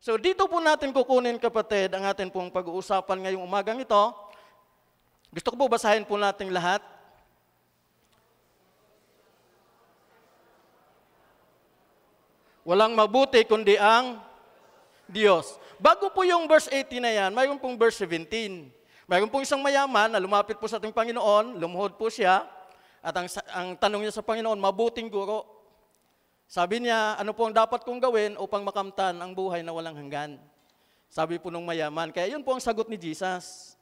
So dito po natin kukunin, kapatid, ang atin pong pag-uusapan ngayong umagang ito. Gusto ko po basahin po natin lahat. Walang mabuti kundi ang Diyos. Bago po yung verse 18 na yan, mayroon pong verse 17. Mayroon pong isang mayaman na lumapit po sa ating Panginoon, lumuhod po siya, at ang tanong niya sa Panginoon, mabuting guro. Sabi niya, ano po ang dapat kong gawin upang makamtan ang buhay na walang hanggan? Sabi po nung mayaman. Kaya yun po ang sagot ni Jesus.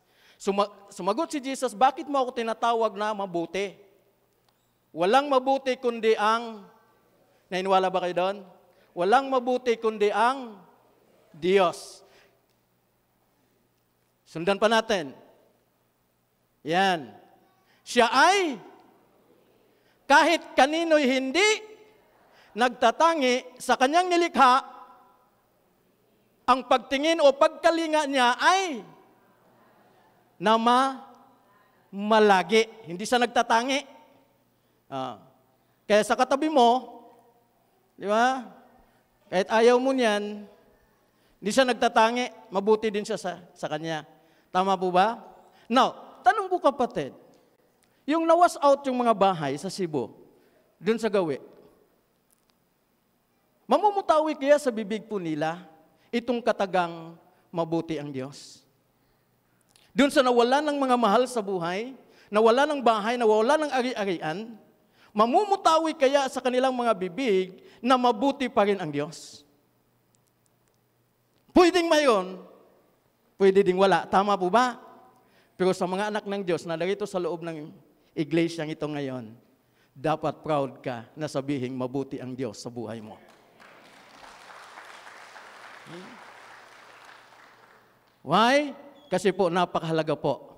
Sumagot si Jesus, bakit mo ako tinatawag na mabuti? Walang mabuti kundi ang, nainiwala ba kayo doon? Walang mabuti kundi ang Diyos. Sundan pa natin. Yan. Siya ay kahit kanino'y hindi nagtatangi sa kanyang nilikha, ang pagtingin o pagkalinga niya ay malagi. Hindi siya nagtatangi. Kaya sa katabi mo, di ba? Kahit ayaw mo niyan, hindi siya nagtatangi, mabuti din siya sa kanya. Tama po ba? Now, tanong po kapatid, yung nawas out yung mga bahay sa Cebu, dun sa Gawi, mamumutawi kaya sa bibig po nila itong katagang mabuti ang Diyos? Doon sa nawala ng mga mahal sa buhay, nawala ng bahay, nawala ng ari-arian, mamumutawi kaya sa kanilang mga bibig na mabuti pa rin ang Diyos? Pwedeng mayon, pwede ding wala. Tama po ba? Pero sa mga anak ng Diyos na narito sa loob ng iglesyang ito ngayon, dapat proud ka na sabihing mabuti ang Diyos sa buhay mo. Why? Kasi po napakahalaga po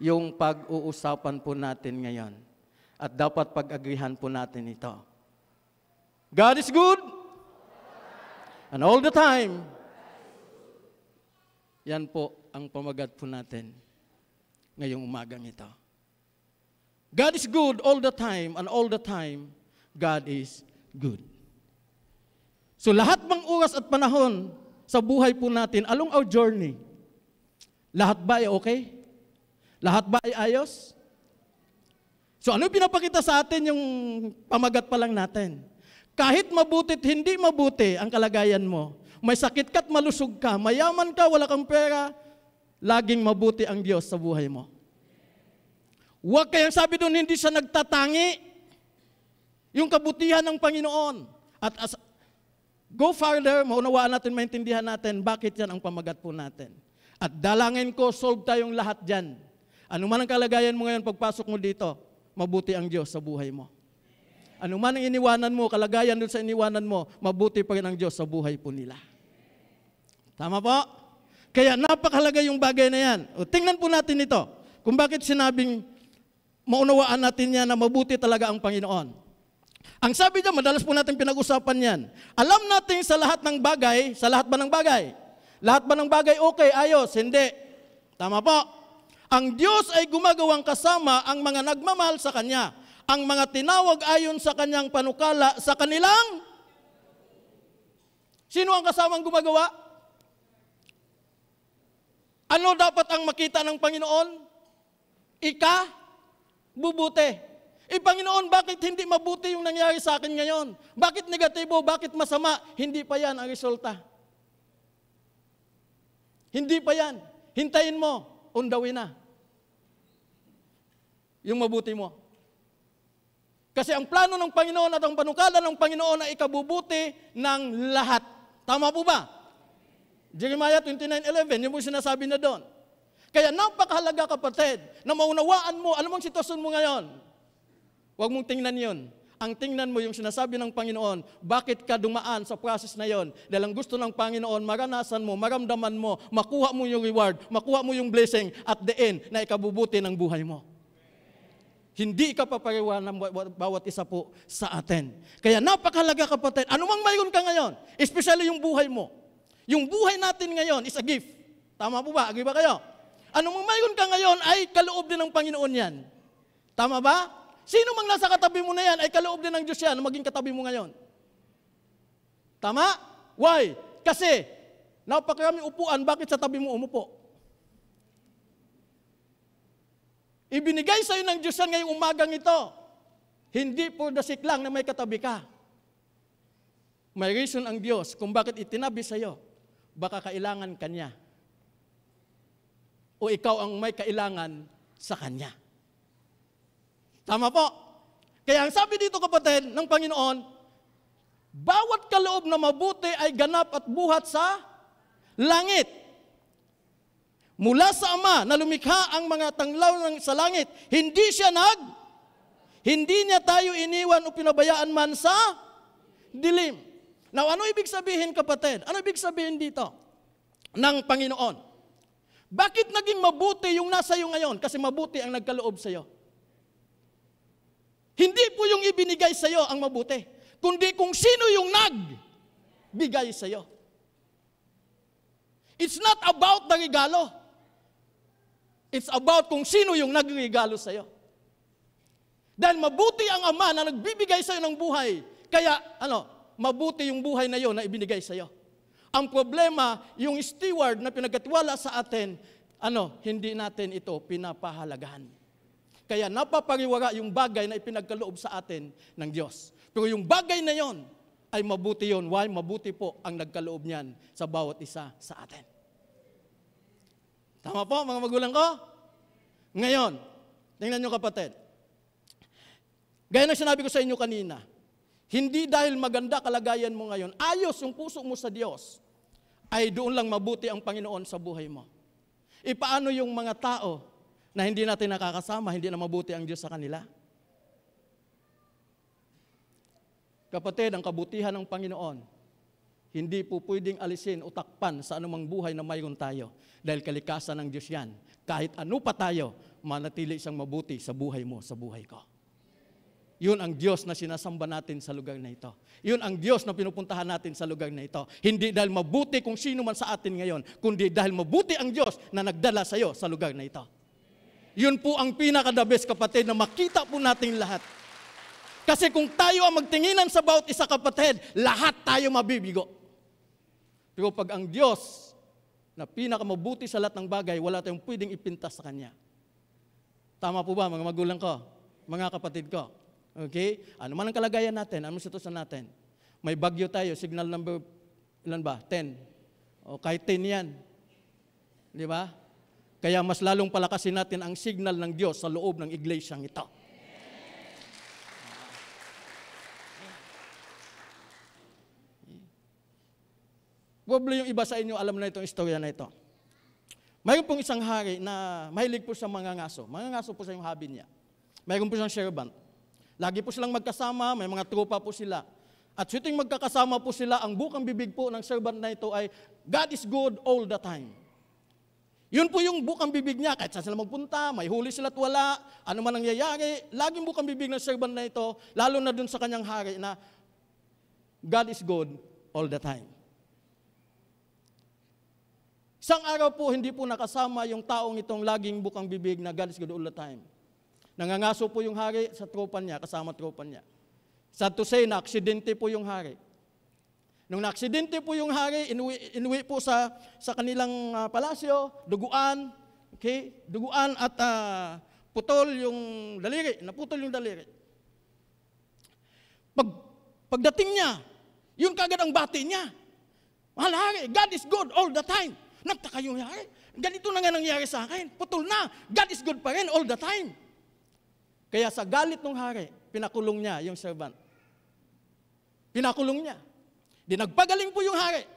yung pag-uusapan po natin ngayon. At dapat pag-agrihan po natin ito. God is good and all the time. Yan po ang pamagat po natin ngayong umagang ito. God is good all the time and all the time God is good. So lahat bang oras at panahon sa buhay po natin, along our journey, lahat ba ay okay? Lahat ba ay ayos? So ano pinapakita sa atin yung pamagat pa lang natin? Kahit mabutit, hindi mabuti ang kalagayan mo, may sakit ka't malusog ka, mayaman ka, wala kang pera, laging mabuti ang Diyos sa buhay mo. Huwag kayang sabi doon, hindi siya nagtatangi yung kabutihan ng Panginoon. At go farther, maunawaan natin, maintindihan natin, bakit yan ang pamagat po natin. At dalangin ko, solve tayong lahat dyan. Ano man ang kalagayan mo ngayon, pagpasok mo dito, mabuti ang Diyos sa buhay mo. Ano man ang iniwanan mo, kalagayan doon sa iniwanan mo, mabuti pa rin ang Diyos sa buhay po nila. Tama po? Kaya napakahalaga yung bagay na yan. O, tingnan po natin ito, kung bakit sinabing maunawaan natin yan na mabuti talaga ang Panginoon. Ang sabi niya, madalas po natin pinag-usapan yan. Alam natin sa lahat ng bagay, sa lahat ba ng bagay? Lahat ba ng bagay okay, ayos? Hindi. Tama po. Ang Diyos ay gumagawang kasama ang mga nagmamahal sa Kanya. Ang mga tinawag ayon sa Kanyang panukala sa kanilang. Sino ang kasamang gumagawa? Ano dapat ang makita ng Panginoon? Bubuti. Panginoon, bakit hindi mabuti yung nangyari sa akin ngayon? Bakit negatibo? Bakit masama? Hindi pa yan ang resulta. Hindi pa yan. Hintayin mo. On the way na. Yung mabuti mo. Kasi ang plano ng Panginoon at ang panukala ng Panginoon ay ikabubuti ng lahat. Tama po ba? Jeremiah 29:11, yung sinasabi na doon. Kaya napakahalaga kapatid, na maunawaan mo, alam mong sitwasyon mo ngayon. Huwag mong tingnan yun. Ang tingnan mo yung sinasabi ng Panginoon, bakit ka dumaan sa process na yon? Dahil ang gusto ng Panginoon, maranasan mo, maramdaman mo, makuha mo yung reward, makuha mo yung blessing at the end na ikabubuti ng buhay mo. Hindi ka papariwa ng bawat isa po sa atin. Kaya napakahalaga kapatid, anumang mayroon ka ngayon, especially yung buhay mo. Yung buhay natin ngayon is a gift. Tama po ba? Agree ba kayo? Anumang mayroon ka ngayon ay kaloob din ng Panginoon yan. Tama ba? Sino mang nasa katabi mo na yan ay kaloob din ng Diyos yan na maging katabi mo ngayon. Tama? Why? Kasi Napakaraming upuan, bakit sa tabi mo umupo? Ibinigay sa iyo ng Diyos yan ngayong umagang ito. Hindi for the sake lang na may katabi ka. May reason ang Diyos kung bakit itinabi sa iyo. Baka kailangan Kanya. O ikaw ang may kailangan sa Kanya. Tama po. Kaya ang sabi dito kapatid ng Panginoon, bawat kaloob na mabuti ay ganap at buhat sa langit. Mula sa Ama na lumikha ang mga tanglaw sa langit, hindi niya tayo iniwan o pinabayaan man sa dilim. Now, ano ibig sabihin kapatid? Ano ibig sabihin dito ng Panginoon? Bakit naging mabuti yung nasa iyo ngayon? Kasi mabuti ang nagkaloob sa iyo. Hindi po yung ibinigay sa iyo ang mabuti, kundi kung sino yung nagbigay sa iyo. It's not about the regalo. It's about kung sino yung nagregalo sa iyo. Dahil mabuti ang Ama na nagbibigay sa iyo ng buhay. Kaya, mabuti yung buhay na yon na ibinigay sa iyo. Ang problema, yung steward na pinagkatiwala sa atin, hindi natin ito pinapahalagahan. Kaya napapariwara yung bagay na ipinagkaloob sa atin ng Diyos. Pero yung bagay na yon ay mabuti yon. Why? Mabuti po ang nagkaloob niyan sa bawat isa sa atin. Tama po, mga magulang ko? Ngayon, tingnan nyo kapatid. Gaya na sinabi ko sa inyo kanina, hindi dahil maganda kalagayan mo ngayon, ayos yung puso mo sa Diyos, ay doon lang mabuti ang Panginoon sa buhay mo. Paano yung mga tao na hindi natin nakakasama, hindi na mabuti ang Diyos sa kanila? Kapatid, ang kabutihan ng Panginoon, hindi po pwedeng alisin o takpan sa anumang buhay na mayroon tayo. Dahil kalikasan ng Diyos yan. Kahit ano pa tayo, manatili siyang mabuti sa buhay mo, sa buhay ko. Yun ang Diyos na sinasamba natin sa lugar na ito. Yun ang Diyos na pinupuntahan natin sa lugar na ito. Hindi dahil mabuti kung sino man sa atin ngayon, kundi dahil mabuti ang Diyos na nagdala sa iyo sa lugar na ito. Yun po ang pinaka-the best kapatid na makita po natin lahat. Kasi kung tayo ang magtinginan sa bawat isa kapatid, lahat tayo mabibigo. Pero pag ang Diyos na pinakamabuti sa lahat ng bagay, wala tayong pwedeng ipintas sa Kanya. Tama po ba mga magulang ko, mga kapatid ko? Okay? Ano man ang kalagayan natin, ano ang sitwasyon natin? May bagyo tayo, signal number, ilan ba? 10. O kahit 10 yan. Di ba? Kaya mas lalong palakasin natin ang signal ng Diyos sa loob ng iglesyang ito. Probably yung iba sa inyo, alam na itong istorya na ito. Mayroon pong isang hari na mahilig po sa mga ngaso. Mga ngaso po sa yung hobby niya. Mayroon po siyang servant. Lagi po silang magkasama, may mga tropa po sila. At suting magkakasama po sila, ang bukang bibig po ng servant na ito ay, God is good all the time. Yun po yung bukang bibig niya, kahit saan sila magpunta, may huli sila at wala, ano man nangyayari, laging bukang bibig ng servant na ito, lalo na dun sa kanyang hari na, God is good all the time. Isang araw po, hindi po nakasama yung taong itong laging bukang bibig na God is good all the time. Nangangaso po yung hari sa tropa niya, kasama tropa niya. Sad to say, na-aksidente po yung hari. Nung na-aksidente po yung hari, inuwi po sa kanilang palasyo, duguan, okay? Duguan at putol yung daliri, naputol yung daliri. Pagdating niya, yun kagad ang bati niya. Mahal hari, God is good all the time. Nagtaka yung hari, ganito na nga nangyari sa akin, putol na, God is good pa rin all the time. Kaya sa galit ng hari, pinakulong niya yung servant. Pinakulong niya. Di nagpagaling po yung hari.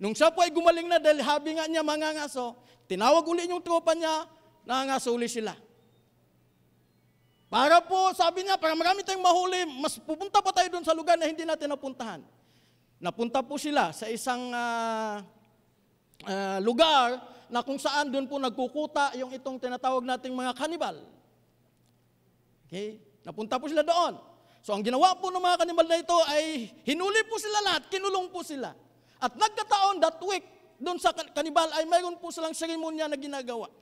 Nung siya po ay gumaling na dahil habi nga niya mangangaso, tinawag uli yung tropa niya, nangangaso uli sila. Para po, sabi niya, para marami tayong mahuli, mas pupunta pa tayo doon sa lugar na hindi natin napuntahan. Napunta po sila sa isang lugar na kung saan doon po nagkukuta yung itong tinatawag nating mga kanibal. Okay? Napunta po sila doon. So ang ginawa po ng mga kanibal na ito ay hinuli po sila lahat, kinulong po sila. At nagkataon that week, doon sa kanibal ay mayroon po silang seremonya na ginagawa.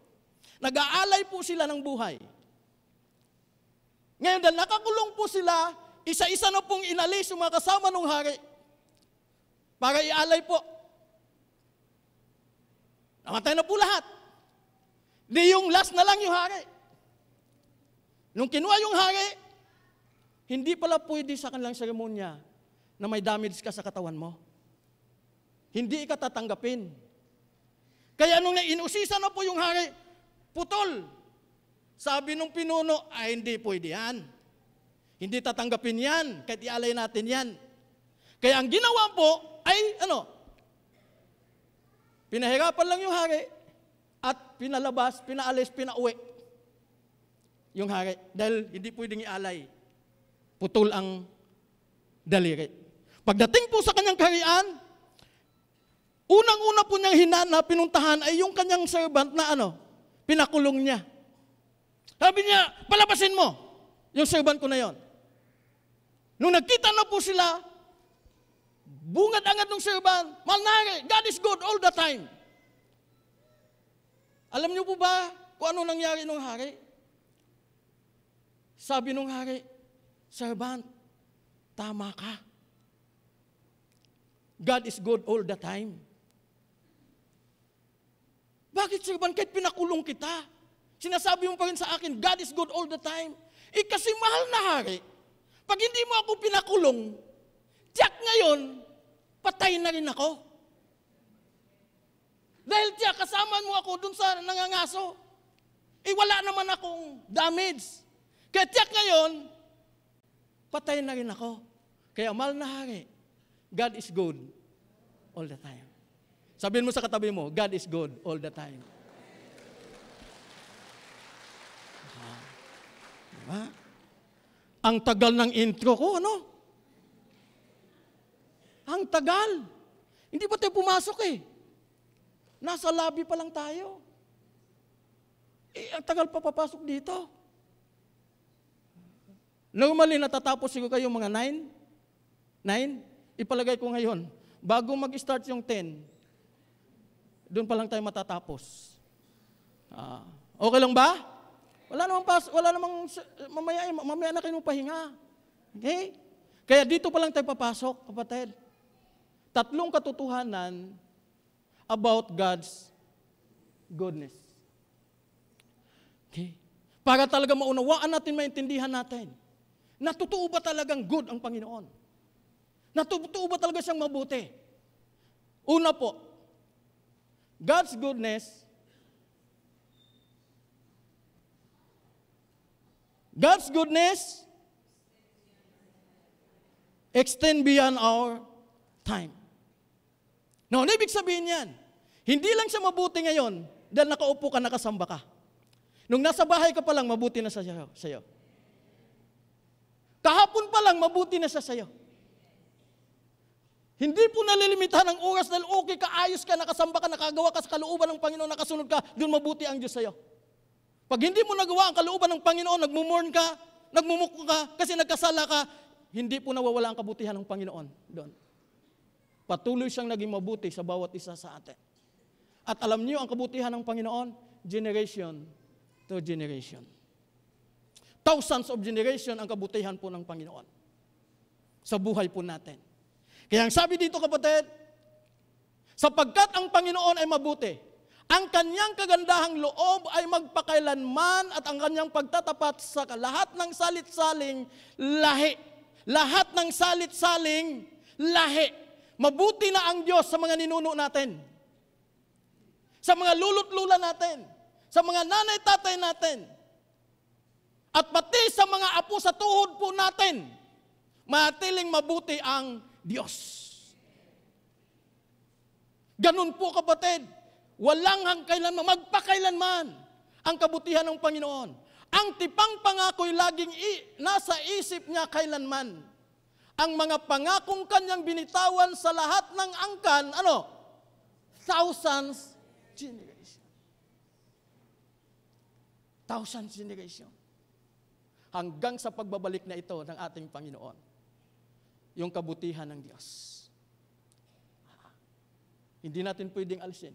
Nag-aalay po sila ng buhay. Ngayon dahil nakakulong po sila, isa-isa na pong inalis yung mga kasama ng hari para ialay po. Namatay na po lahat. Di yung last na lang yung hari. Nung kinuha yung hari, hindi pala pwede sa kanilang seremonya na may damage ka sa katawan mo. Hindi ka tatanggapin. Kaya nung inusisa na po yung hari, putol. Sabi nung pinuno, ay hindi pwede yan. Hindi tatanggapin yan, kahit ialay natin yan. Kaya ang ginawa po ay, pinahirapan lang yung hari at pinalabas, pinaalis, pinauwi yung hari. Dahil hindi pwedeng ialay. Putol ang daliri. Pagdating po sa kanyang kaharian, unang-una po niyang hinana, pinuntahan ay yung kanyang servant na pinakulong niya. Sabi niya, palabasin mo yung servant ko na yon. Nung nagkita na po sila, bungad-angad ng servant, mahal na hari, God is good all the time. Alam niyo po ba kung ano nangyari nung hari? Sabi nung hari, servant, tama ka. God is good all the time. Bakit, servant, kahit pinakulong kita, sinasabi mo pa rin sa akin, God is good all the time. Kasi mahal na hari, pag hindi mo ako pinakulong, tiyak ngayon, patay na rin ako. Dahil tiyak, kasama mo ako dun sa nangangaso. Wala naman akong damage. Kaya tiyak ngayon, patay na rin ako. Kaya mahal na hari, God is good all the time. Sabihin mo sa katabi mo, God is good all the time. Diba? Ang tagal ng intro ko, Ang tagal. Hindi pa tayo pumasok eh. Nasa lobby pa lang tayo. Ang tagal pa papasok dito. Normally, natatapos siguro kayo mga 9? Ipalagay ko ngayon, bago mag-start yung 10, doon pa lang tayo matatapos. Okay lang ba? Wala namang mamaya na kayo pahinga. Okay? Kaya dito pa lang tayo papasok, kapatid. 3 katotohanan about God's goodness. Okay? Para talaga maunawaan natin, maintindihan natin, na totoo ba talagang good ang Panginoon? Na totoo ba talaga siyang mabuti? Una po, God's goodness extend beyond our time. No, ibig sabihin yan, hindi lang siya mabuti ngayon dahil nakaupo ka, nakasamba ka. Nung nasa bahay ka pa lang, mabuti na siya sa'yo. Kahapon pa lang, mabuti na siya sa'yo. Hindi po nalilimitahan ng oras dahil okay ka, ayos ka, nakasamba ka, nakagawa ka sa kalooban ng Panginoon, nakasunod ka, doon mabuti ang Diyos sa'yo. Pag hindi mo nagawa ang kalooban ng Panginoon, nagmumurn ka, nagmumuko ka, kasi nagkasala ka, hindi po nawawala ang kabutihan ng Panginoon doon. Patuloy siyang naging mabuti sa bawat isa sa atin. At alam niyo, ang kabutihan ng Panginoon, generation to generation. Thousands of generation ang kabutihan po ng Panginoon sa buhay po natin. Kaya ang sabi dito, kapatid, sapagkat ang Panginoon ay mabuti, ang kanyang kagandahang loob ay magpakailanman at ang kanyang pagtatapat sa lahat ng salit-saling lahi. Lahat ng salit-saling lahi. Mabuti na ang Diyos sa mga ninuno natin. Sa mga lulot-lula natin. Sa mga nanay-tatay natin. At pati sa mga apo sa tuhod po natin. Matiling mabuti ang Diyos. Ganun po, kapatid. Walang kailanman, magpakailanman ang kabutihan ng Panginoon. Ang tipang pangako'y laging nasa isip niya kailanman. Ang mga pangakong kanyang binitawan sa lahat ng angkan, thousands generation. Thousands generation. Hanggang sa pagbabalik na ito ng ating Panginoon. Yung kabutihan ng Diyos. Hindi natin pwedeng alisin.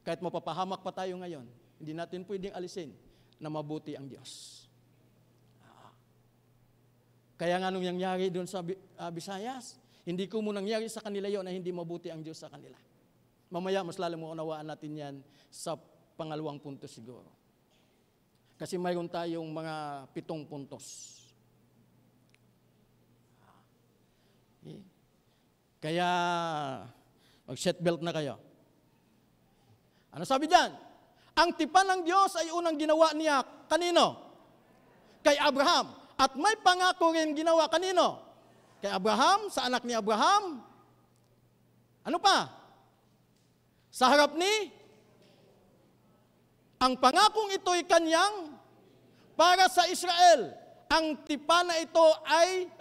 Kahit mapapahamak pa tayo ngayon, hindi natin pwedeng alisin na mabuti ang Diyos. Kaya nga nung nangyari doon sa Visayas, hindi ko mo nangyari sa kanila yon na hindi mabuti ang Diyos sa kanila. Mamaya, mas lalo mo unawaan natin yan sa pangalawang punto siguro. Kasi mayroon tayong mga 7 puntos. Kaya, mag-seatbelt na kayo. Ano sabi dyan? Ang tipan ng Diyos ay unang ginawa niya. Kanino? Kay Abraham. At may pangako rin ginawa. Kanino? Kay Abraham, sa anak ni Abraham. Ano pa? Sa harap ni, ang pangakong ito'y kanyang para sa Israel. Ang tipan na ito ay,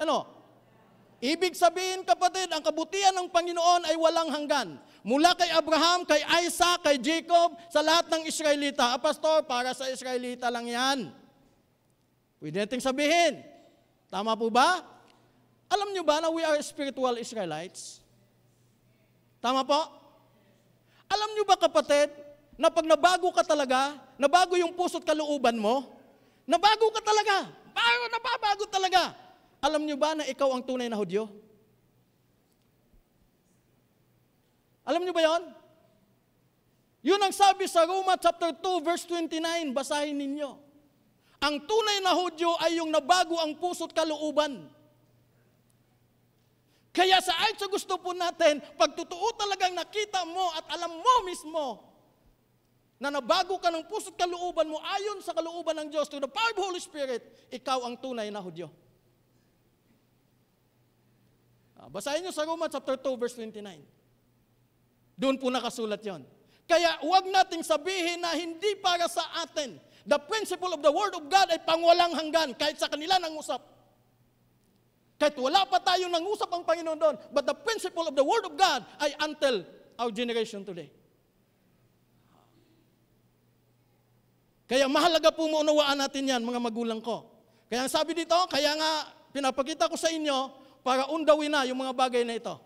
ibig sabihin kapatid, ang kabutihan ng Panginoon ay walang hanggan. Mula kay Abraham, kay Isaac, kay Jacob, sa lahat ng Israelita. Pastor, para sa Israelita lang yan. Pwede nating sabihin. Tama po ba? Alam nyo ba na we are spiritual Israelites? Tama po? Alam nyo ba kapatid, na pag nabago ka talaga, nabago yung puso't kalooban mo, nabago ka talaga, nababago talaga. Alam nyo ba na ikaw ang tunay na Hudyo? Alam nyo ba yon? Yun ang sabi sa Roma chapter 2 verse 29, basahin ninyo. Ang tunay na Hudyo ay yung nabago ang puso't kalooban. Kaya sa gusto po natin, pag totoo talagang nakita mo at alam mo mismo na nabago ka ng puso't kalooban mo ayon sa kalooban ng Diyos, to the power of the Holy Spirit, ikaw ang tunay na Hudyo. Basahin nyo sa Roma chapter 2 verse 29. Doon po nakasulat yon. Kaya huwag nating sabihin na hindi para sa atin. The principle of the Word of God ay pangwalang hanggan kahit sa kanila nang usap. Kahit wala pa tayo nangusap ang Panginoon doon, but the principle of the Word of God ay until our generation today. Kaya mahalaga po maunawaan natin yan, mga magulang ko. Kaya ang sabi dito, kaya nga pinapakita ko sa inyo para undawin na yung mga bagay na ito.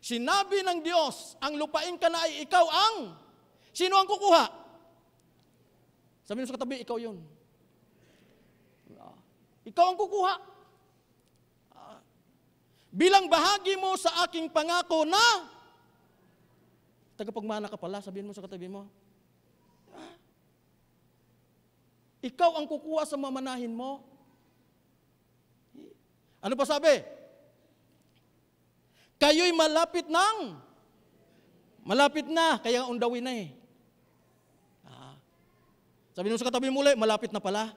Sinabi ng Diyos, ang lupain ka na ay ikaw ang, sino ang kukuha? Sabi mo sa katabi, ikaw yun. Ikaw ang kukuha. Bilang bahagi mo sa aking pangako na, tagapagmana ka pala, sabihin mo sa katabi mo, ikaw ang kukuha sa mamanahin mo. Ano pa sabi? Kayo'y malapit na, kaya undawin na eh. Sabihin mo sa katabi mo ulit, malapit na pala.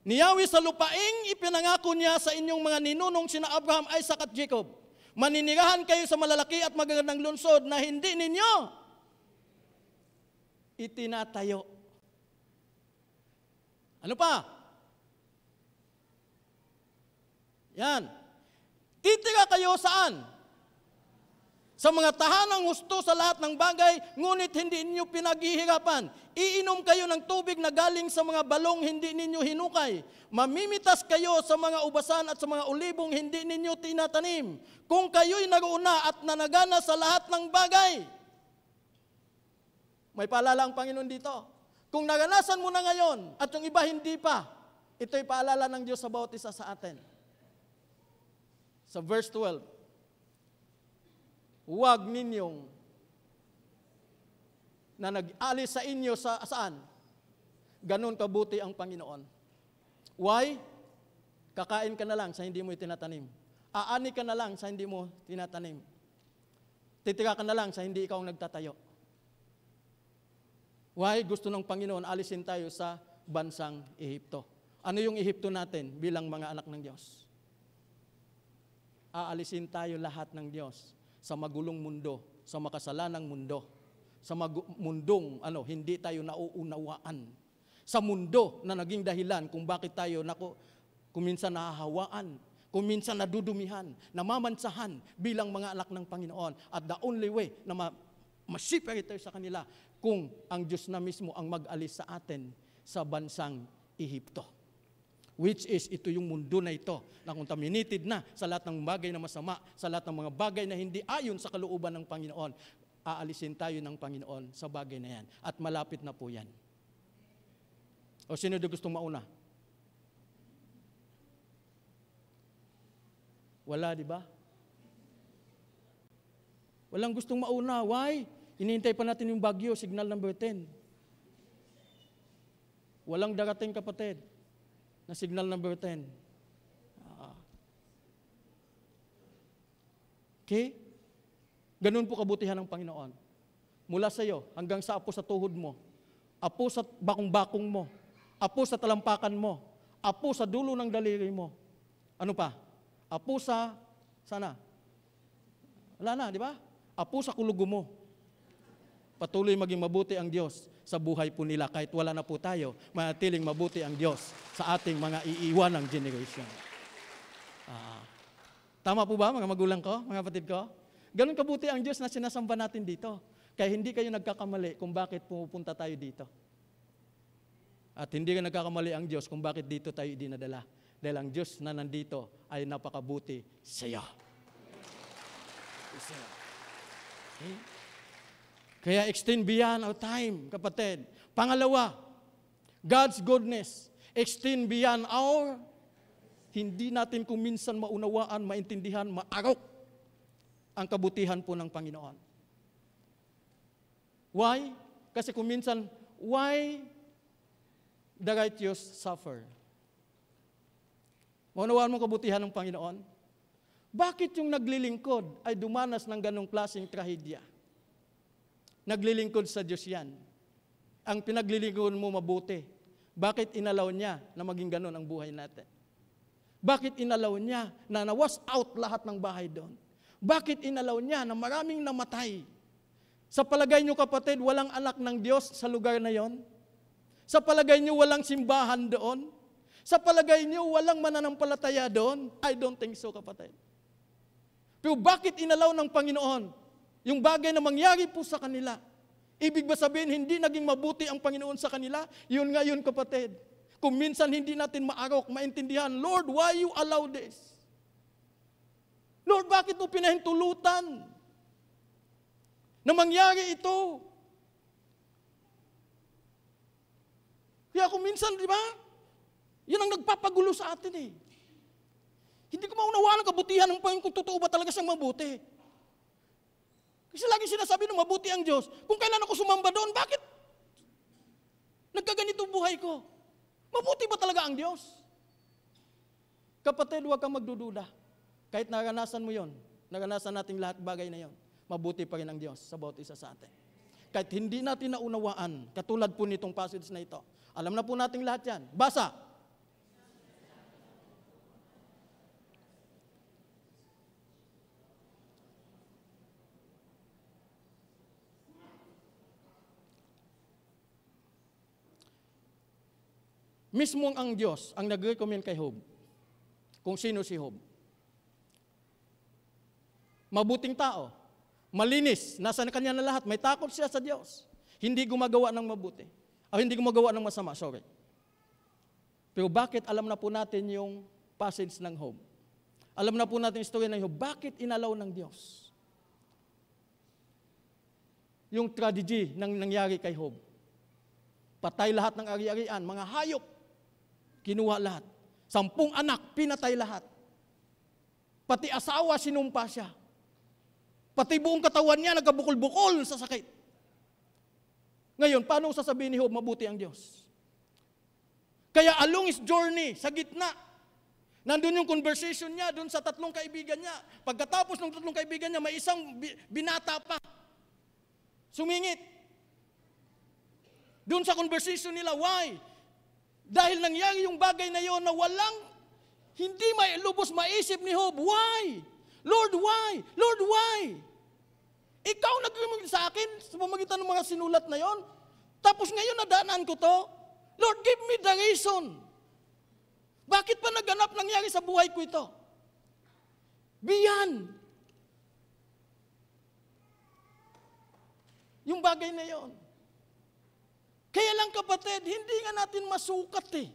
Ni Yahweh sa lupaing ipinangako niya sa inyong mga ninunong sina Abraham, Isaac at Jacob. Maninirahan kayo sa malalaki at magagandang lungsod na hindi ninyo itinatayo. Ano pa? Yan. Titira kayo saan? Sa mga tahanang husto sa lahat ng bagay, ngunit hindi ninyo pinaghihirapan. Iinom kayo ng tubig na galing sa mga balong hindi ninyo hinukay. Mamimitas kayo sa mga ubasan at sa mga ulibong hindi ninyo tinatanim. Kung kayo'y naroon na at nanagana sa lahat ng bagay. May paalala ang Panginoon dito. Kung naranasan mo na ngayon at yung iba hindi pa, ito'y paalala ng Diyos sa bawat isa sa atin. Sa verse 12, huwag ninyong na nag-alis sa inyo sa saan? Ganon kabuti ang Panginoon. Why? Kakain ka na lang sa hindi mo itinatanim. Aani ka na lang sa hindi mo tinatanim. Titira ka na lang sa hindi ikaw nagtatayo. Why? Gusto ng Panginoon, alisin tayo sa bansang Ehipto. Ano yung Ehipto natin bilang mga anak ng Diyos? Aalisin tayo lahat ng Diyos sa magulong mundo, sa makasalanang mundo, sa mundong hindi tayo nauunawaan, sa mundo na naging dahilan kung bakit tayo kuminsan nahahawaan, kuminsan nadudumihan, namamansahan bilang mga anak ng Panginoon. At the only way na ma-separate tayo sa kanila kung ang Diyos na mismo ang mag-alis sa atin sa bansang Ehipto. Which is, ito yung mundo na ito, na contaminated na sa lahat ng bagay na masama, sa lahat ng mga bagay na hindi ayon sa kalooban ng Panginoon. Aalisin tayo ng Panginoon sa bagay na yan. At malapit na po yan. O sino gustong mauna? Wala, di ba? Walang gustong mauna. Why? Hinihintay pa natin yung bagyo, signal number 10. Walang darating, kapatid, na signal number 10. Okay? Ganun po kabutihan ng Panginoon. Mula sa iyo hanggang sa apo sa tuhod mo, apo sa bakong-bakong mo, apo sa talampakan mo, apo sa dulo ng daliri mo. Ano pa? Apo sa, sana? Wala na, di ba? Apo sa kulugo mo. Patuloy maging mabuti ang Diyos sa buhay po nila. Kahit wala na po tayo, manatiling mabuti ang Diyos sa ating mga iiwanang generation. Tama po ba, mga magulang ko, mga kapatid ko? Ganun kabuti ang Diyos na sinasamba natin dito. Kaya hindi kayo nagkakamali kung bakit pumupunta tayo dito. At hindi ka nagkakamali ang Diyos kung bakit dito tayo dinadala. Dahil ang Diyos na nandito ay napakabuti sa iyo. Okay? Kaya extend beyond our time, kapatid. Pangalawa, God's goodness. Extend beyond our, hindi natin kung minsan maunawaan, maintindihan, maarok ang kabutihan po ng Panginoon. Why? Kasi kung minsan, why the righteous suffer? Maunawaan mo kabutihan ng Panginoon? Bakit yung naglilingkod ay dumanas ng ganong klaseng trahedya? Naglilingkod sa Diyos yan. Ang pinaglilingkod mo mabuti. Bakit inalaw niya na maging ganon ang buhay natin? Bakit inalaw niya na na-wash out lahat ng bahay doon? Bakit inalaw niya na maraming namatay? Sa palagay niyo, kapatid, walang anak ng Diyos sa lugar na yon? Sa palagay niyo, walang simbahan doon? Sa palagay niyo, walang mananampalataya doon? I don't think so, kapatid. Pero bakit inalaw ng Panginoon yung bagay na mangyari po sa kanila? Ibig ba sabihin, hindi naging mabuti ang Panginoon sa kanila? Yun nga yun, kapatid. Kung minsan hindi natin maarok, maintindihan, Lord, why you allow this? Lord, bakit mo pinahintulutan na mangyari ito? Kaya kung minsan, di ba? Yan ang nagpapagulo sa atin eh. Hindi ko maunawaan ang kabutihan ng Panginoon kung totoo ba talaga siyang mabuti. Kasi lagi sinasabi ng mabuti ang Diyos. Kung kailan ako sumamba doon, bakit nagkaganito buhay ko? Mabuti ba talaga ang Diyos? Kapatid, huwag kang magdududa. Kahit naranasan mo yon, naranasan natin lahat bagay na yon, mabuti pa rin ang Diyos sa bawat isa sa atin. Kahit hindi natin naunawaan, katulad po nitong passage na ito, alam na po natin lahat yan. Basa! Mismong ang Diyos ang nag-recommend kay Job. Kung sino si Job. Mabuting tao. Malinis. Nasa kanya na lahat. May takot siya sa Diyos. Hindi gumagawa ng mabuti. O hindi gumagawa ng masama. Sorry. Pero bakit alam na po natin yung passage ng Job? Alam na po natin yung story ng Job. Bakit inalaw ng Diyos yung tragedy ng nangyari kay Job? Patay lahat ng ari-arian. Mga hayop. Kinuha lahat. 10 anak, pinatay lahat. Pati asawa, sinumpa siya. Pati buong katawan niya, nagkabukol-bukol sa sakit. Ngayon, paano sasabihin ni Job, mabuti ang Diyos? Kaya along his journey, sa gitna, nandun yung conversation niya, dun sa 3 kaibigan niya. Pagkatapos ng 3 kaibigan niya, may isang binata pa. Sumingit. Dun sa conversation nila, why? Dahil nangyari yung bagay na yon na hindi may lubos maisip ni Job. Why? Lord, why? Lord, why? Ikaw nag-remember sa akin sa pamamagitan ng mga sinulat na yon. Tapos ngayon nadaanan ko to. Lord, give me the reason. Bakit pa naganap nangyari sa buhay ko ito? Beyond. Yung bagay na yon. Kaya lang, kapatid, hindi nga natin masukat eh.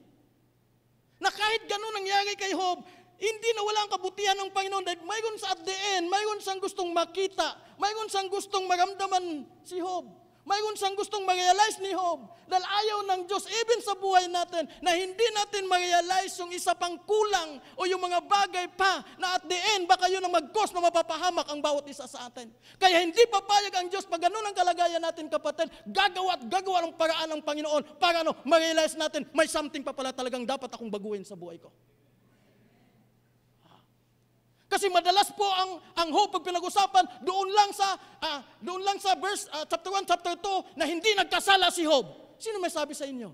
Na kahit gano'n nangyari kay Job, hindi na wala ang kabutihan ng Panginoon dahil mayroon sa at the end, mayroon siyang gustong makita, mayroon siyang gustong maramdaman si Job. Mayroon siyang gustong ma-realize ni Job dahil ayaw ng Diyos even sa buhay natin na hindi natin ma-realize yung isa pang kulang o yung mga bagay pa na at the end baka yun ang mag-cause na mapapahamak ang bawat isa sa atin. Kaya hindi papayag ang Diyos pag ganun ang kalagayan natin, kapatid, gagawa at gagawa ng paraan ng Panginoon para ma-realize natin may something pa pala talagang dapat akong baguhin sa buhay ko. Kasi madalas po ang hope pag pinag-usapan doon lang sa verse chapter 1, chapter 2 na hindi nagkasala si Job. Sino may sabi sa inyo?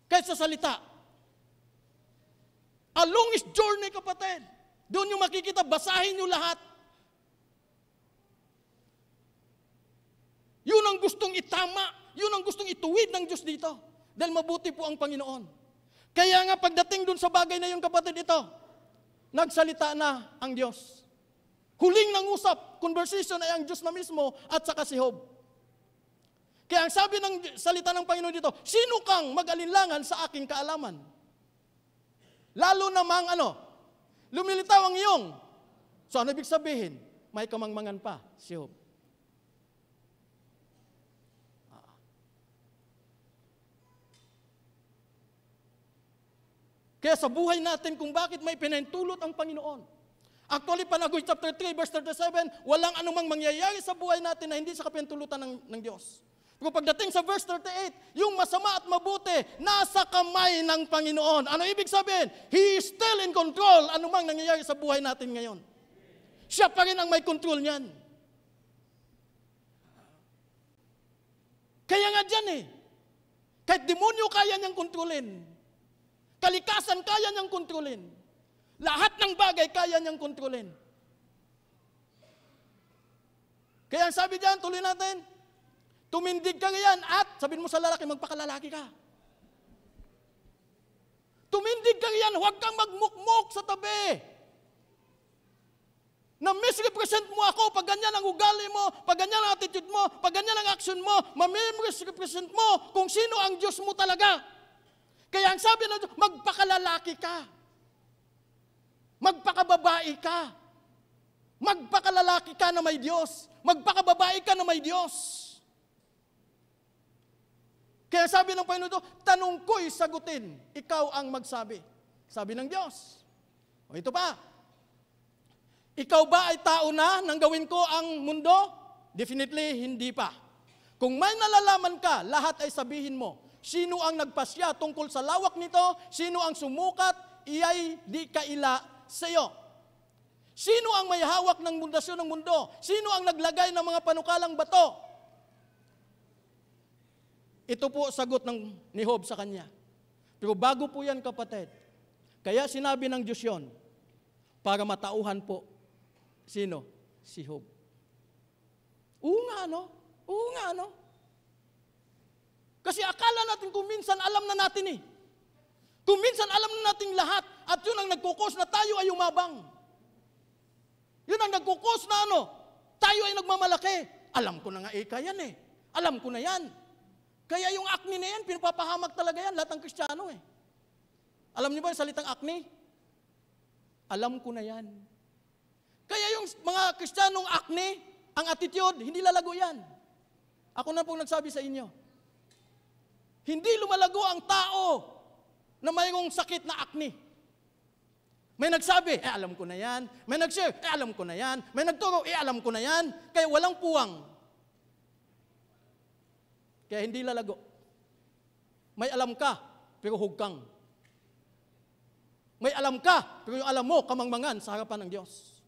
Kahit sa salita. A longest journey, kapatid. Doon yung makikita, basahin nyo lahat. Yun ang gustong itama, yun ang gustong ituwid ng Diyos dito. Dahil mabuti po ang Panginoon. Kaya nga pagdating doon sa bagay na yun, kapatid, ito, nagsalita na ang Diyos. Huling nangusap, conversation ay ang Diyos na mismo at saka si Job. Kaya ang sabi ng salita ng Panginoon dito, sino kang mag-alinlangan sa aking kaalaman? Lalo namang lumilitaw ang iyong. So ano ibig sabihin? May kamangmangan pa si Job. Kaya sa buhay natin kung bakit may pinahintulot ang Panginoon. Actually, Panagoy chapter 3, verse 37, walang anumang mangyayari sa buhay natin na hindi sa kapintulutan ng Diyos. Pero pagdating sa verse 38, yung masama at mabuti, nasa kamay ng Panginoon. Ano ibig sabihin? He is still in control anumang nangyayari sa buhay natin ngayon. Siya pa rin ang may control niyan. Kaya nga dyan kahit demonyo kaya niyang kontrolin. Kalikasan kaya niyang kontrolin. Lahat ng bagay kaya niyang kontrolin. Kaya ang sabi diyan, tuloy natin, tumindig ka ngayon at sabihin mo sa lalaki, magpakalalaki ka. Tumindig ka ngayon, huwag kang magmukmok sa tabi. Na misrepresent mo ako, pag ganyan ang ugali mo, pag ganyan ang attitude mo, pag ganyan ang action mo, misrepresent mo kung sino ang Diyos mo talaga. Kaya ang sabi ng Diyos, magpakalalaki ka. Magpakababae ka. Magpakalalaki ka na may Diyos. Magpakababae ka na may Diyos. Kaya sabi ng Panginoon, tanong ko'y sagutin, ikaw ang magsabi. Sabi ng Diyos. O ito pa, ikaw ba ay tao na nang gawin ko ang mundo? Definitely, hindi pa. Kung may nalalaman ka, lahat ay sabihin mo. Sino ang nagpasya tungkol sa lawak nito? Sino ang sumukat? Iya'y di kaila sa iyo. Sino ang may hawak ng bundasyon ng mundo? Sino ang naglagay ng mga panukalang bato? Ito po sagot ni Job sa kanya. Pero bago po yan, kapatid, kaya sinabi ng Diyos yun, para matauhan po. Sino? Si Job. Oo nga, Kasi akala natin kung minsan alam na natin Kung minsan alam na natin lahat at yun ang nagkukos na tayo ay umabang. Yun ang nagkukos na tayo ay nagmamalaki. Alam ko na nga yan Alam ko na yan. Kaya yung acne na yan, pinapapahamak talaga yan, lahat ng Kristiyano Alam niyo ba yung salitang acne? Alam ko na yan. Kaya yung mga Kristiyanong acne, ang attitude, hindi lalago yan. Ako na pong nagsabi sa inyo. Hindi lumalago ang tao na mayroong sakit na acne. May nagsabi, alam ko na yan. May nag-share, alam ko na yan. May nagturo, alam ko na yan. Kaya walang puwang. Kaya hindi lalago. May alam ka, pero hugkang. May alam ka, pero yung alam mo, kamangmangan sa harapan ng Diyos.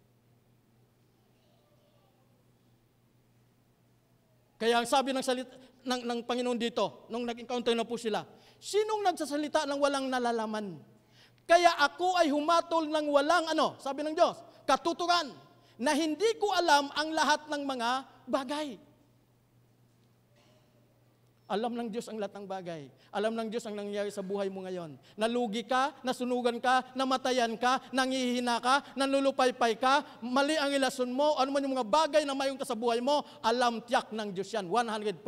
Kaya ang sabi ng Panginoon dito, nung nag-encounter na po sila, sinong nagsasalita ng walang nalalaman? Kaya ako ay humatol ng walang sabi ng Diyos, katuturan, na hindi ko alam ang lahat ng mga bagay. Alam ng Diyos ang lahat ng bagay. Alam ng Diyos ang nangyayari sa buhay mo ngayon. Nalugi ka, nasunugan ka, namatayan ka, nangihina ka, nanlulupaypay ka, mali ang relasyon mo, ano man yung mga bagay na mayroon ka sa buhay mo, alam tiyak ng Diyos yan, 100%.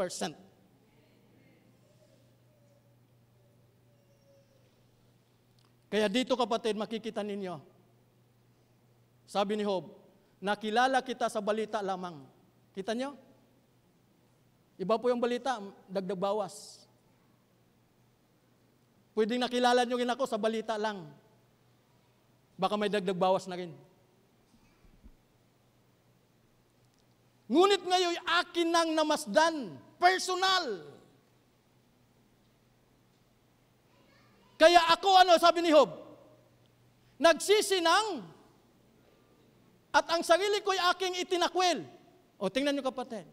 Kaya dito, kapatid, makikita ninyo, sabi ni Job, nakilala kita sa balita lamang. Kita nyo? Iba po yung balita, dagdag bawas. Pwedeng nakilala nyo rin ako sa balita lang. Baka may dagdag bawas na rin. Ngunit ngayon, akin nang namasdan. Personal. Kaya ako, sabi ni Job? Nagsisinang at ang sarili ko'y aking itinakwil. O, tingnan nyo kapatid.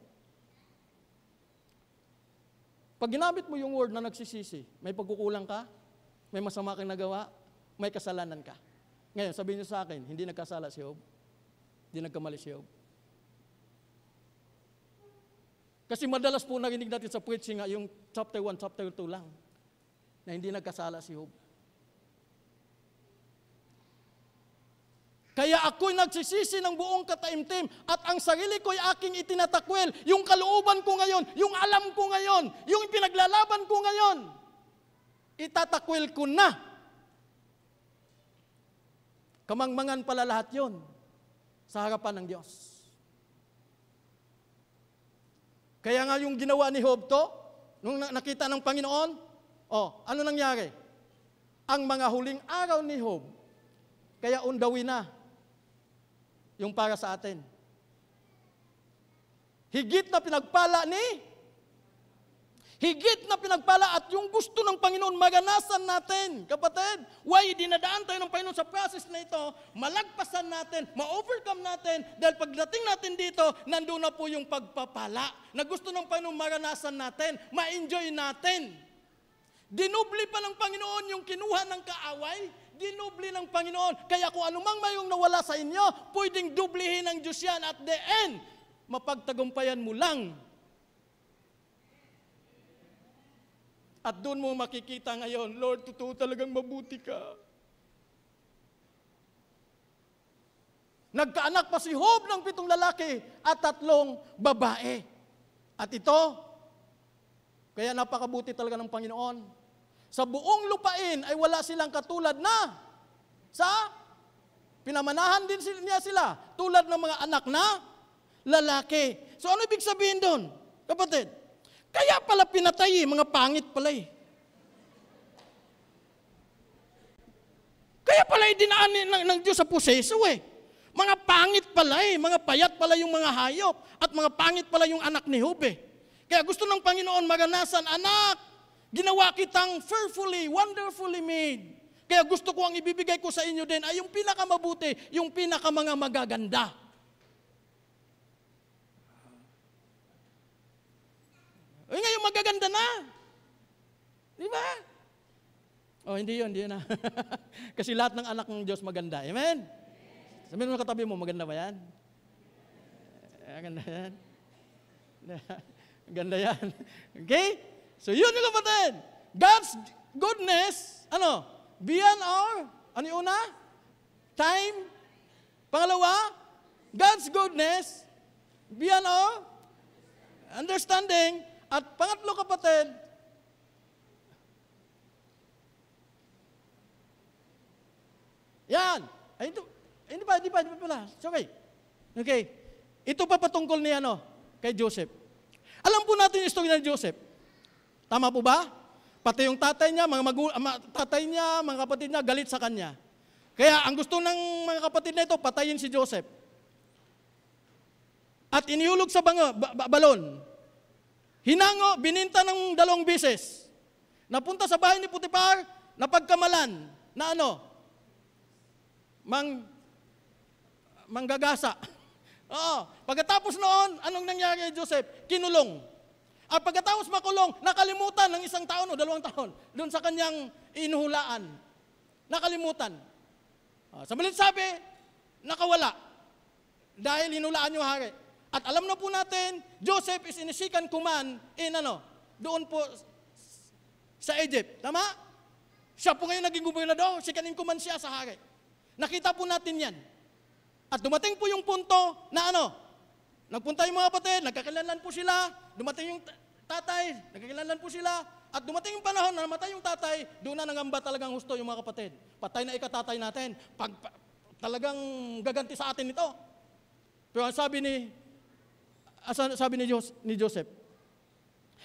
Pag ginamit mo yung word na nagsisisi, may pagkukulang ka, may masama kang nagawa, may kasalanan ka. Ngayon, sabihin nyo sa akin, hindi nagkasala si Job. Hindi nagkamali si Job. Kasi madalas po narinig natin sa preaching yung chapter 1, chapter 2 lang, na hindi nagkasala si Job. Kaya ako'y nagsisisi ng buong kataimtim at ang sarili ko'y aking itinatakwil. Yung kalooban ko ngayon, yung alam ko ngayon, yung pinaglalaban ko ngayon, itatakwil ko na. Kamangmangan pala lahat yon sa harapan ng Diyos. Kaya nga yung ginawa ni Job to, nung nakita ng Panginoon, ano nangyari? Ang mga huling araw ni Job, kaya undawin na yung para sa atin. Higit na pinagpala at yung gusto ng Panginoon maganasan natin. Kapatid, why dinadaan tayo ng Panginoon sa process na ito, malagpasan natin, ma-overcome natin, dahil pagdating natin dito, nandun na po yung pagpapala na gusto ng Panginoon maranasan natin, ma-enjoy natin. Dinubli pa ng Panginoon yung kinuha ng kaaway, dinubli ng Panginoon. Kaya kung anumang mayong nawala sa inyo, pwedeng dublihin ng Diyos yan at the end, mapagtagumpayan mo lang. At doon mo makikita ngayon, Lord, totoo talagang mabuti ka. Nagkaanak pa si Job ng 7 lalaki at 3 babae. At ito, kaya napakabuti talaga ng Panginoon. Sa buong lupain ay wala silang katulad na sa pinamanahan din niya sila, tulad ng mga anak na lalaki. So ano ibig sabihin doon, kapatid? Kaya pala pinatay mga pangit pala eh. Kaya pala idinaan ng Diyos sa puseso eh. Mga pangit pala eh, mga payat pala yung mga hayop, at mga pangit pala yung anak ni Job eh. Kaya gusto ng Panginoon maranasan, anak, ginawa kitang fearfully, wonderfully made. Kaya gusto ko ang ibibigay ko sa inyo din ay yung pinakamabuti, yung pinaka mga magaganda. Ay, ngayon magaganda na. Di ba? Hindi yun na. Kasi lahat ng anak ng Diyos maganda. Amen? Sabihin mo na katabi mo, maganda ba yan? Maganda yan. Maganda yan. Okay? So yun yung kapatid. God's goodness, beyond our, yung una? Time. Pangalawa, God's goodness, beyond our understanding. At pangatlo kapatid, yan. Ay, hindi pa pala. It's okay. Okay. Ito pa patungkol ni kay Joseph. Alam po natin yung story ni Joseph. Tama po ba? Pati yung tatay niya, mga kapatid niya, galit sa kanya. Kaya ang gusto ng mga kapatid na ito, patayin si Joseph. At inihulog sa balon. Hinango, bininta ng 2 beses. Napunta sa bahay ni Potiphar, napagkamalan, na manggagasa. Pagkatapos noon, anong nangyari kay Joseph? Kinulong. At pagkatapos makulong, nakalimutan ng 1 taon o 2 taon doon sa kanyang inuhulaan. Nakalimutan. Sa malit sabi, nakawala. Dahil hinulaan yung hari. At alam na po natin, Joseph is in a second command in doon po sa Egypt. Tama? Siya po ngayon naging gobernador, second in command siya sa hari. Nakita po natin yan. At dumating po yung punto na nagpunta yung mga kapatid, nagkakilanlan po sila, dumating yung tatay, nagkakilanlan po sila, at dumating yung panahon na namatay yung tatay, doon na nangamba talagang husto yung mga kapatid. Patay na ikatatay natin, talagang gaganti sa atin ito. Pero ang sabi ni Joseph,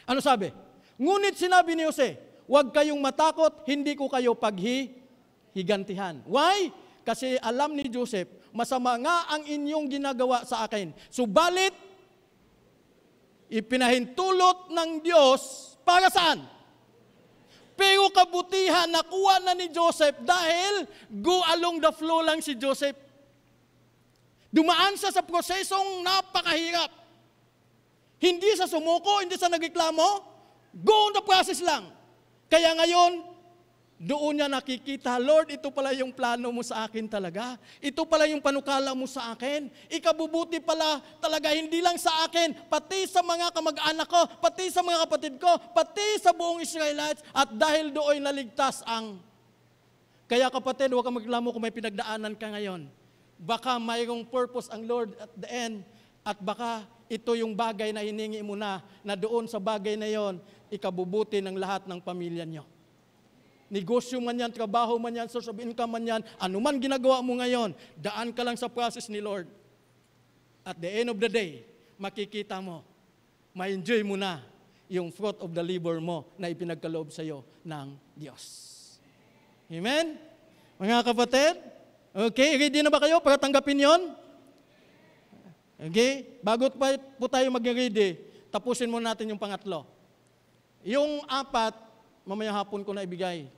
Ano sabi? Ngunit sinabi ni Jose, huwag kayong matakot, hindi ko kayo paghigantihan. Why? Kasi alam ni Joseph, masama nga ang inyong ginagawa sa akin. Subalit, ipinahintulot ng Diyos para saan? Pero kabutihan nakuha na ni Joseph dahil go along the flow lang si Joseph. Dumaan siya sa prosesong napakahirap. Hindi sa sumuko, hindi sa nagreklamo, go on the process lang. Kaya ngayon, doon niya nakikita, Lord, ito pala yung plano mo sa akin talaga. Ito pala yung panukala mo sa akin. Ikabubuti pala talaga hindi lang sa akin, pati sa mga kamag-anak ko, pati sa mga kapatid ko, pati sa buong Israelites. At dahil doon naligtas ang... Kaya kapatid, huwag kang magreklamo kung may pinagdaanan ka ngayon. Baka mayroong purpose ang Lord at the end. At baka ito yung bagay na hiningi mo na doon sa bagay na yon, ikabubuti ng lahat ng pamilya nyo. Negosyo man yan, trabaho man yan, source of income man yan, anuman ginagawa mo ngayon, daan ka lang sa process ni Lord. At the end of the day, makikita mo, ma-enjoy mo na yung fruit of the labor mo na ipinagkaloob sa iyo ng Diyos. Amen? Mga kapatid, okay, ready na ba kayo para tanggapin yon? Okay, bago pa po tayo mag-ready, tapusin mo natin yung pangatlo. Yung apat, mamaya hapon ko na ibigay.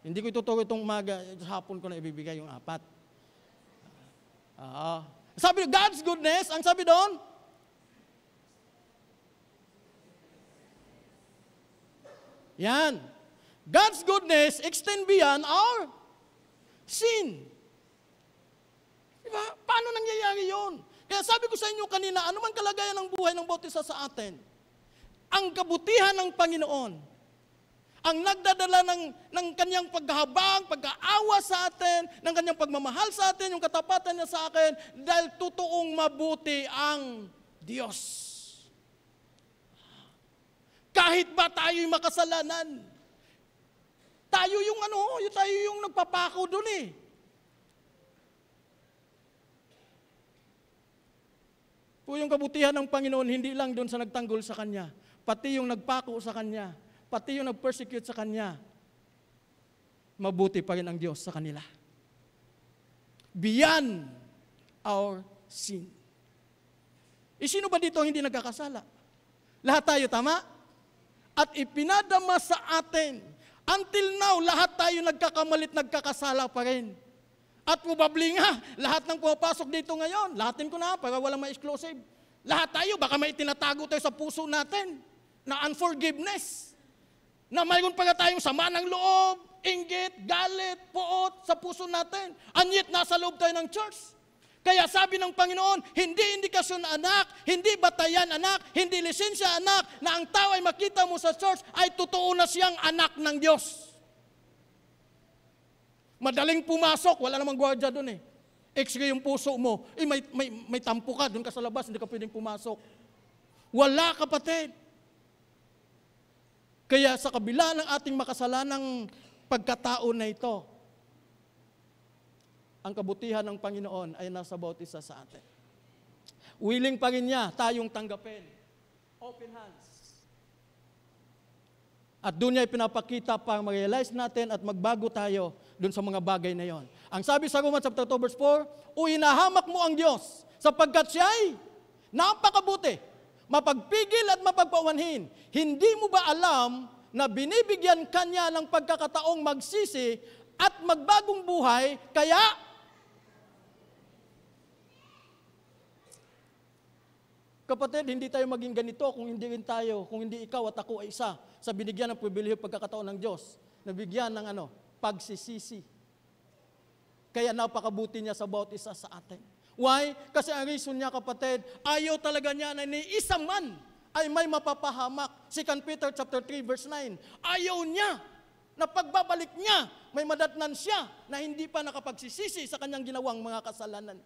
Hindi ko ituturo itong umaga, hapon ko na ibibigay yung apat. Sabi, God's goodness, ang sabi doon, yan. God's goodness extend beyond our sin. Diba? Paano nangyayari yun? Kaya sabi ko sa inyo kanina, ano man kalagayan ng buhay ng bawat isa sa atin, ang kabutihan ng Panginoon, ang nagdadala ng kanyang paghahabang, pag-aawa sa atin, ng kanyang pagmamahal sa atin, yung katapatan niya sa akin, dahil totoong mabuti ang Diyos. Kahit ba tayo'y makasalanan, tayo yung nagpapako doon eh. Po yung kabutihan ng Panginoon, hindi lang doon sa nagtanggol sa Kanya, pati yung nagpako sa Kanya, pati yung nag-persecute sa Kanya, mabuti pa rin ang Diyos sa kanila. Beyond our sin. Sino ba dito hindi nagkakasala? Lahat tayo, tama? At ipinadama sa atin. Until now, lahat tayo nagkakamalit, nagkakasala pa rin. At probably nga, lahat ng pumapasok dito ngayon, lahatin ko na para walang ma-exclusive. Lahat tayo, baka may tinatago tayo sa puso natin na unforgiveness. Na mayroon pa tayong sama ng loob, inggit, galit, puot sa puso natin. And yet, nasa loob tayo ng church. Kaya sabi ng Panginoon, hindi indikasyon anak, hindi batayan anak, hindi lisensya anak, na ang tao ay makita mo sa church ay totoo na siyang anak ng Diyos. Madaling pumasok, wala namang gwardiya doon eh. X-ray yung puso mo, may tampo ka, doon ka sa labas, hindi ka pwedeng pumasok. Wala, kapatid. Kaya sa kabila ng ating makasalanang pagkatao na ito, ang kabutihan ng Panginoon ay nasa bawat isa sa atin. Willing pa rin niya tayong tanggapin. Open hands. At doon niya ipinapakita para ma-realize natin at magbago tayo doon sa mga bagay na yon. Ang sabi sa Romans chapter 2 verse 4, inahamak mo ang Diyos sapagkat siya'y napakabuti, mapagpigil at mapagpawanhin. Hindi mo ba alam na binibigyan kanya ng pagkakataong magsisi at magbagong buhay, kaya kapatid, hindi tayo maging ganito kung hindi rin tayo, kung hindi ikaw at ako ay isa sa binigyan ng pribilehiyo pagkakataon ng Diyos, nabigyan ng pagsisisi. Kaya napakabuti niya sa bawat isa sa atin. Why? Kasi ang reason niya, kapatid, ayaw talaga niya na ni isa man ay may mapapahamak. 2 Peter chapter 3 verse 9. Ayaw niya na pagbabalik niya, may madatnan siya na hindi pa nakapagsisisi sa kanyang ginawang mga kasalanan.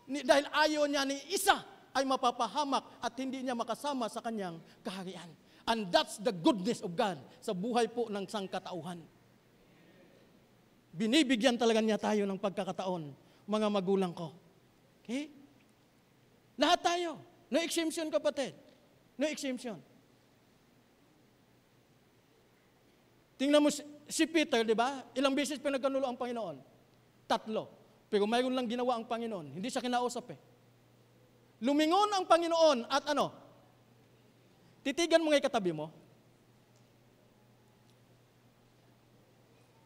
Dahil ayaw niya ni isa ay mapapahamak at hindi niya makasama sa kanyang kaharian. And that's the goodness of God sa buhay po ng sangkatauhan. Binibigyan talaga niya tayo ng pagkakataon, mga magulang ko. Okay? Lahat tayo. No exemption, kapatid. No exemption. Tingnan mo si Peter, di ba? Ilang beses pinagkanulo ang Panginoon? 3. Pero mayroon lang ginawa ang Panginoon. Hindi siya kinausap eh. Lumingon ang Panginoon at ano? Titigan mo ngay katabi mo.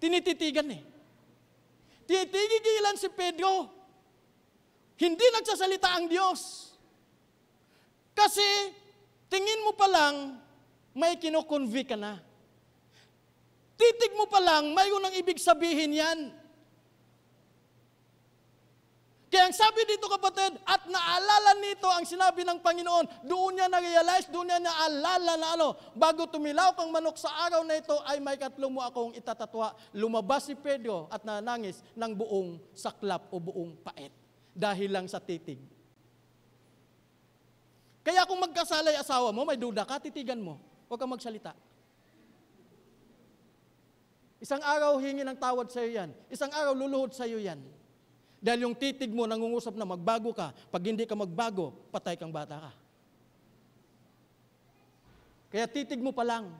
Tinititigan eh. Titigilan si Pedro. Hindi nagsasalita ang Diyos. Kasi tingin mo pa lang, may kinoconvict ka na. Titig mo pa lang, mayroon ang ibig sabihin yan. Kaya ang sabi dito kapatid, at naalala nito ang sinabi ng Panginoon, doon niya na-realize, doon niya naalala na bago tumilaw kang manok sa araw na ito, ay may 3 mo akong itatatwa. Lumabas si Pedro at nanangis ng buong saklap o buong pait. Dahil lang sa titig. Kaya kung magkasalay asawa mo, may duda ka, titigan mo. Huwag kang magsalita. Isang araw hingi ng tawad sa iyo yan. Isang araw luluhod sa iyo yan. Dahil yung titig mo nangungusap na magbago ka. Pag hindi ka magbago, patay kang bata ka. Kaya titig mo pa lang,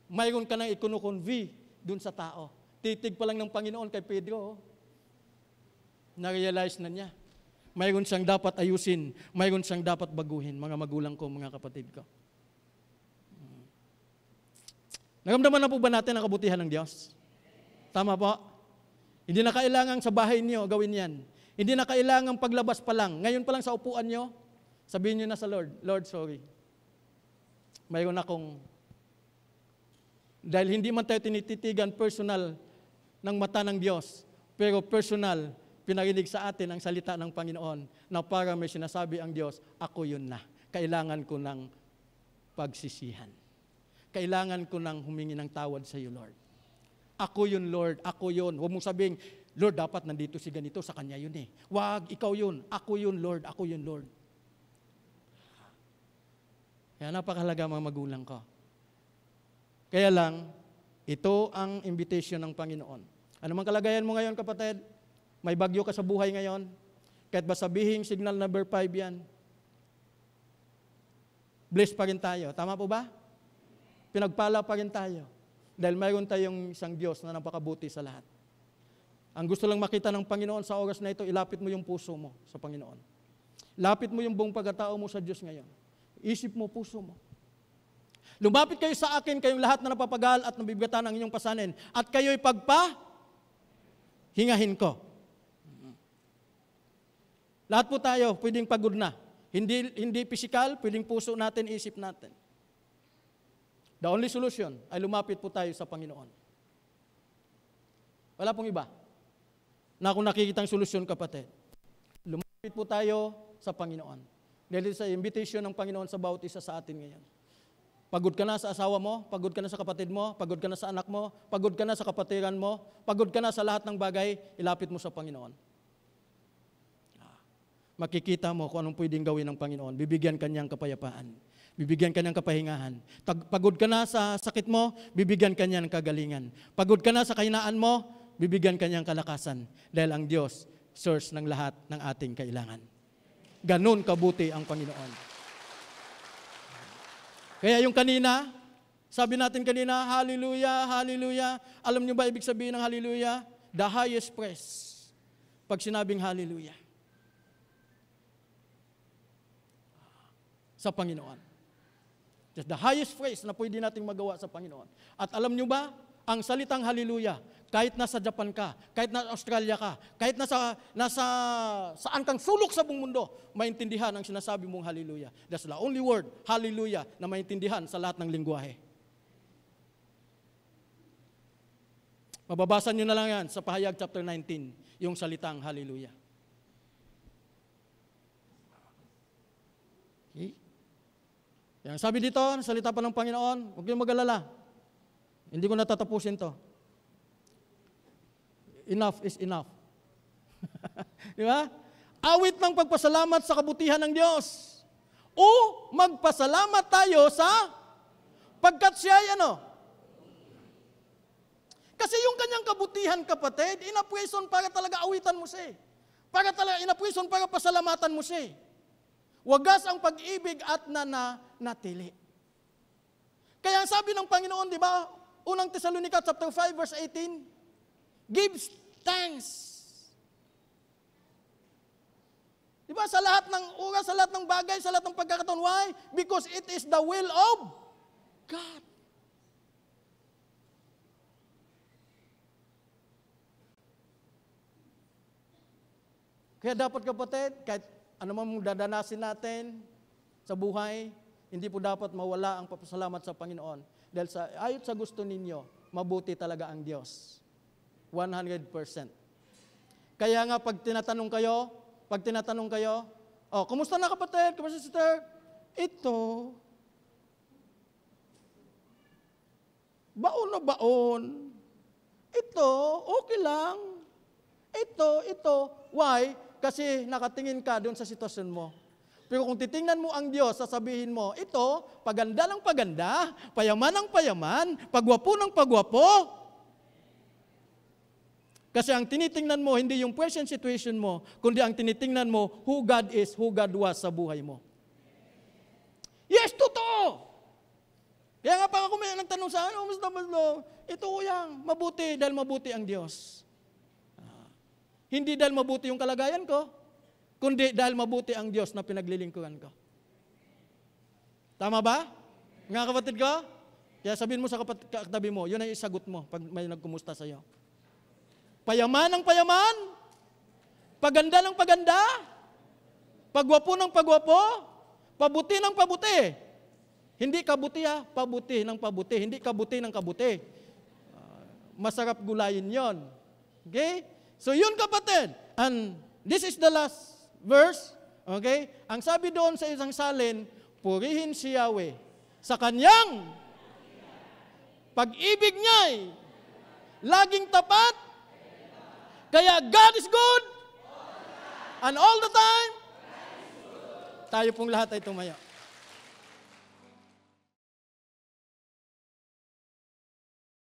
mayroon ka nang ikunukonvi dun sa tao. Titig pa lang ng Panginoon kay Pedro. Na-realize na niya. Mayroon siyang dapat ayusin. Mayroon siyang dapat baguhin. Mga magulang ko, mga kapatid ko. Naramdaman na po ba natin ang kabutihan ng Diyos? Tama po? Hindi na kailangan sa bahay niyo gawin yan. Hindi na kailangan paglabas pa lang. Ngayon pa lang sa upuan niyo, sabihin niyo na sa Lord, Lord, sorry. Mayroon akong, dahil hindi man tayo tinititigan personal ng mata ng Diyos, pero personal, pinarinig sa atin ang salita ng Panginoon na parang may sinasabi ang Diyos, ako yun na. Kailangan ko ng pagsisihan. Kailangan ko ng humingi ng tawad sa iyo, Lord. Ako yun, Lord. Ako yun. Huwag mong sabihin, Lord, dapat nandito si ganito, sa kanya yun eh. Wag, ikaw yun. Ako yun, Lord. Ako yun, Lord. Kaya napakahalaga mga magulang ko. Kaya lang, ito ang invitation ng Panginoon. Ano mang kalagayan mo ngayon, kapatid? May bagyo ka sa buhay ngayon? Kahit ba sabihin, signal number 5 yan. Blessed pa rin tayo. Tama po ba? Pinagpala pa rin tayo. Dahil mayroon tayong isang Diyos na napakabuti sa lahat. Ang gusto lang makita ng Panginoon sa oras na ito, ilapit mo yung puso mo sa Panginoon. Lapit mo yung buong pagkatao mo sa Diyos ngayon. Isip mo, puso mo. Lumapit kayo sa akin, kayong lahat na napapagal at nabibigatan ang inyong pasanin, at kayo'y hingahin ko. Lahat po tayo, pwedeng pagod na. Hindi physical, pwedeng puso natin, isip natin. The only solution ay lumapit po tayo sa Panginoon. Wala pong iba na kung nakikitang solusyon, kapatid. Lumapit po tayo sa Panginoon. Dahil sa invitation ng Panginoon sa bawat isa sa atin ngayon. Pagod ka na sa asawa mo, pagod ka na sa kapatid mo, pagod ka na sa anak mo, pagod ka na sa kapatiran mo, pagod ka na sa lahat ng bagay, ilapit mo sa Panginoon. Makikita mo kung anong pwedeng gawin ng Panginoon. Bibigyan kanyang kapayapaan. Bibigyan ka ng kapahingahan. Pagod ka na sa sakit mo, bibigyan ka niya ng kagalingan. Pagod ka na sa kahinaan mo, bibigyan ka niya ng kalakasan. Dahil ang Diyos, source ng lahat ng ating kailangan. Ganon kabuti ang Panginoon. Kaya yung kanina, sabi natin kanina, hallelujah, hallelujah. Alam niyo ba ibig sabihin ng hallelujah? The highest praise. Pag sinabing hallelujah. Sa Panginoon. Just the highest phrase na pwede nating magawa sa Panginoon. At alam nyo ba, ang salitang hallelujah, kahit nasa Japan ka, kahit nasa Australia ka, kahit nasa saan kang sulok sa buong mundo, maintindihan ang sinasabi mong hallelujah. That's the only word, hallelujah, na maintindihan sa lahat ng lingwahe. Mababasa nyo na lang yan sa Pahayag chapter 19, yung salitang hallelujah. Okay? Yang sabi dito, salita pa ng Panginoon, huwag kayong mag-alala. Hindi ko natatapusin to. Enough is enough. Di ba? Awit ng pagpasalamat sa kabutihan ng Diyos. O magpasalamat tayo sa pagkat siya ay ano? Kasi yung kanyang kabutihan, kapatid, inapuison para talaga awitan mo siya. Para talaga inapuison para pasalamatan mo siya. Wagas ang pag-ibig at nanatili. Kaya sabi ng Panginoon, di ba, Unang Thessalonica chapter 5 verse 18. Give thanks. Diba? Sa lahat ng oras, sa lahat ng bagay, sa lahat ng pagkakataon. Why? Because it is the will of God. Kaya dapat kapatid, kahit ano man dadanasin natin sa buhay, hindi po dapat mawala ang papasalamat sa Panginoon. Dahil ayon sa gusto ninyo, mabuti talaga ang Diyos. 100%. Kaya nga pag tinatanong kayo, oh, kumusta na kapatid? Kumusta sister? Ito, baon na baon. Ito, okay lang. Ito. Why? Kasi nakatingin ka doon sa sitwasyon mo. Pero kung titingnan mo ang Diyos, sasabihin mo, ito, paganda ng paganda, payaman ng payaman, pagwapo ng pagwapo. Kasi ang tinitingnan mo, hindi yung present situation mo, kundi ang tinitingnan mo, who God is, who God was sa buhay mo. Yes, totoo! Kaya nga pa ako may nagtanong sa akin, mas ito yang mabuti dahil mabuti ang Diyos. Hindi dahil mabuti yung kalagayan ko, kundi dahil mabuti ang Diyos na pinaglilingkuran ko. Tama ba? Mga kapatid ko? Kaya sabihin mo sa katabi mo, yun ay isagot mo pag may nagkumusta sa iyo. Payaman ng payaman, paganda ng paganda, pagwapo ng pagwapo, pabuti ng pabuti. Hindi kabuti pabuti ng pabuti, hindi kabuti ng kabuti. Masarap gulayin yon. Okay? So yun kapatid, and this is the last verse, okay? Ang sabi doon sa isang salin, purihin si Yahweh sa kanyang pag-ibig niya'y laging tapat, kaya God is good, and all the time, tayo pong lahat ay tumayo.